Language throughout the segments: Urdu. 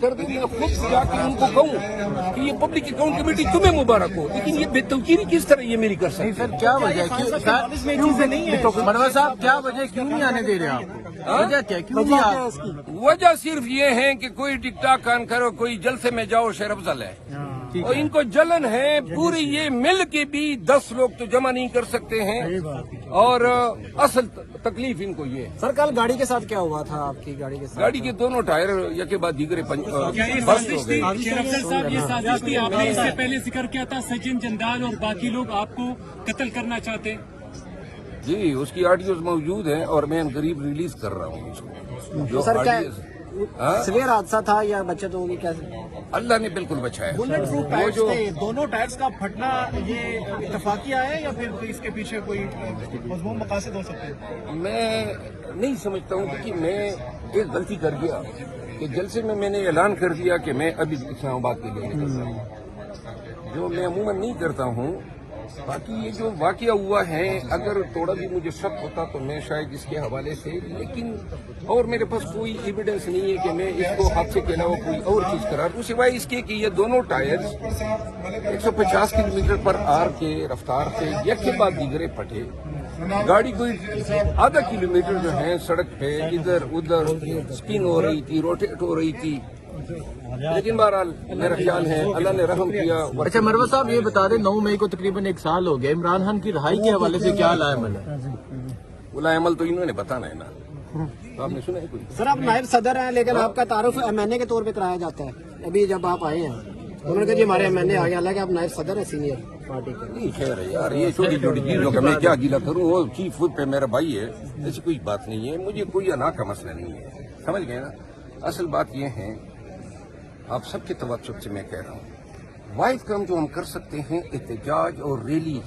کر دوں میں خود جا کے ان کو کہوں کہ یہ پبلک اکاؤنٹ کمیٹی تمہیں مبارک ہو، لیکن یہ بے توقیری کس طرح یہ میری کر سکتے سر کیا وجہ منور صاحب کیا وجہ کیوں نہیں آنے دے رہے آپ؟ وجہ کیا کیوں نہیں آ وجہ صرف یہ ہے کہ کوئی ٹک ٹاک کان کرو، کوئی جلسے میں جاؤ شیر افضل ہے اور ان کو جلن ہے پوری، یہ مل کے بھی 10 لوگ تو جمع نہیں کر سکتے ہیں اور اصل تکلیف ان کو یہ ہے۔ سر کل گاڑی کے ساتھ کیا ہوا تھا؟ آپ کی گاڑی کے ساتھ گاڑی کے دونوں ٹائر یکے بعد دیگرے برسٹ ہو گئے۔ شیر افضل صاحب یہ سازش تھی، آپ نے اس سے پہلے ذکر کیا تھا سچن جندال اور باقی لوگ آپ کو قتل کرنا چاہتے ہیں۔ جی اس کی آڈیوز موجود ہیں اور میں قریب ریلیز کر رہا ہوں اس کو۔ جو سر کیا آڈیوز سویر حادثہ تھا یا بچت ہوگی کیسے؟ اللہ نے بالکل بچایا۔ بلٹ پروف ٹائرز تھے، دونوں ٹائرز کا پھٹنا یہ اتفاقیہ ہے یا پھر اس کے پیچھے کوئی مضمون مقاصد ہو سکتے ہیں؟ میں نہیں سمجھتا ہوں کہ میں ایک غلطی کر گیا کہ جلسے میں نے اعلان کر دیا کہ میں ابھی اسلام آباد کے لیے نکل رہا ہوں، جو میں عموماً نہیں کرتا ہوں۔ باقی یہ جو واقعہ ہوا ہے اگر تھوڑا بھی مجھے شک ہوتا تو میں شاید اس کے حوالے سے، لیکن اور میرے پاس کوئی ایویڈنس نہیں ہے کہ میں اس کو حادثے کے علاوہ کوئی اور چیز قرار دوں سوائے اس کے کہ یہ دونوں ٹائرز 150 کلومیٹر پر آر کے رفتار سے یک کے بعد دیگرے پھٹے۔ گاڑی کوئی آدھا کلومیٹر جو ہے سڑک پہ ادھر ادھر اسپن ہو رہی تھی، روٹیٹ ہو رہی تھی، لیکن بہرحال میرا خیال ہے اللہ نے رحم کیا۔ اچھا منور صاحب یہ بتا دیں 9 مئی کو تقریباً 1 سال ہو گیا، عمران خان کی رہائی کے حوالے سے کیا لائے عمل ہے؟ وہ عمل تو انہوں نے بتانا ہے نا، آپ نے سنا ہے کوئی؟ سر آپ نائب صدر ہیں لیکن آپ کا تعارف MNA کے طور پہ کرایا جاتا ہے۔ ابھی جب آپ آئے ہیں انہوں نے کہا جی ہمارے MNA آ گیا، حالانکہ آپ نائب صدر ہیں سینئر پارٹی کے۔ نہیں خیر ہے یار، یہ چھوٹی چھوٹی چیزوں کا میں کیا گیلا کروں، وہ چیف وپ پہ میرا بھائی ہے، ایسی کوئی بات نہیں ہے، مجھے کوئی انا کا مسئلہ نہیں ہے، سمجھ گئے نا۔ اصل بات یہ ہے آپ سب کے توجہ سے میں کہہ رہا ہوں، واحد کام جو ہم کر سکتے ہیں احتجاج اور ریلی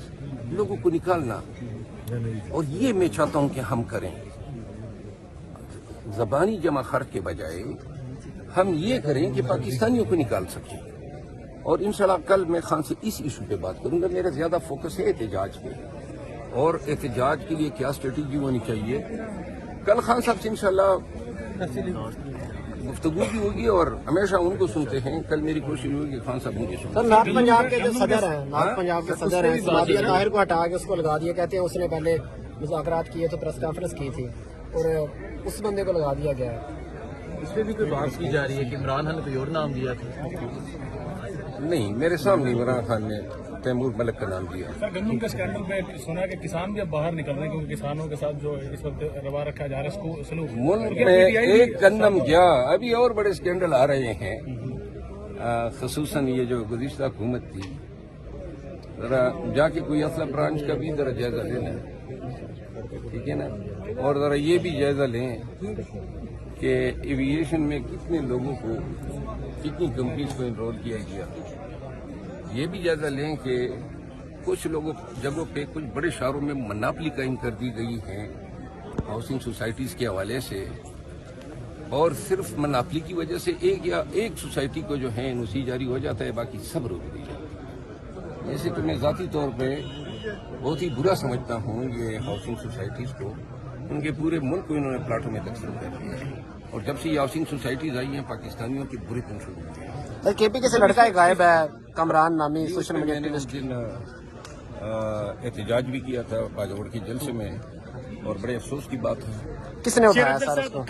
لوگوں کو نکالنا، اور یہ میں چاہتا ہوں کہ ہم کریں، زبانی جمع خرچ کے بجائے ہم یہ کریں کہ پاکستانیوں کو نکال سکیں۔ اور انشاءاللہ کل میں خان سے اس ایشو پہ بات کروں گا، میرا زیادہ فوکس ہے احتجاج پہ اور احتجاج کے لیے کیا اسٹریٹجی ہونی چاہیے۔ کل خان صاحب سے انشاءاللہ گفتگو بھی ہوگی اور ہمیشہ ان کو سنتے ہیں، کل میری کوشش ہوگی کہ خان صاحب مجھے سنیں۔ سر نارتھ پنجاب کے جو صدر ہیں، نارتھ پنجاب کے صدر ہیں، سمادیہ طاہر کو ہٹا کے اس کو لگا دیا، کہتے ہیں اس نے پہلے مذاکرات کیے تو پریس کانفرنس کی تھی اور اس بندے کو لگا دیا گیا ہے۔ اس پہ بھی کوئی بات کی جا رہی ہے کہ عمران خان نے کوئی اور نام دیا تھا؟ نہیں، میرے سامنے عمران خان نے تیمور ملک کا نام دیا۔ سر گندم کے اسکینڈل میں سنا کہ کسان بھی اب باہر نکل رہے ہیں کیونکہ کسانوں کے ساتھ جو اس وقت روا رکھا جا رہا ہے اس کو سلوک ملک میں ایک گندم کیا ابھی اور بڑے اسکینڈل آ رہے ہیں، خصوصاً یہ جو گزشتہ حکومت تھی، ذرا جا کے کوئی اسلحہ برانچ کا بھی ذرا جائزہ لینا، ٹھیک ہے نا، اور ذرا یہ بھی جائزہ لیں کہ ایویشن میں کتنے لوگوں کو، کتنی کمپنیز کو انرول کیا گیا، یہ بھی جائزہ لیں کہ کچھ جگہوں پہ کچھ بڑے شہروں میں مناپلی قائم کر دی گئی ہے ہاؤسنگ سوسائٹیز کے حوالے سے، اور صرف مناپلی کی وجہ سے ایک سوسائٹی کو جو ہے NOC جاری ہو جاتا ہے، باقی سب روک دی جاتی ہے۔ ایسے تو میں ذاتی طور پہ بہت ہی برا سمجھتا ہوں یہ ہاؤسنگ سوسائٹیز کو، ان کے پورے ملک کو انہوں نے پلاٹوں میں تقسیم کر دیا ہے، اور جب سے یہ ہاؤسنگ سوسائٹیز آئی ہیں پاکستانیوں کے برے دن شروع ہوئے ہیں۔ KP کے سے لڑکا ایک غائب ہے، کمران نامی سوشل میڈیا میں نے اس دن احتجاج بھی کیا تھا باجوڑ کے جلسے میں، اور بڑے افسوس کی بات ہے۔ کس نے اٹھایا سر اس کو؟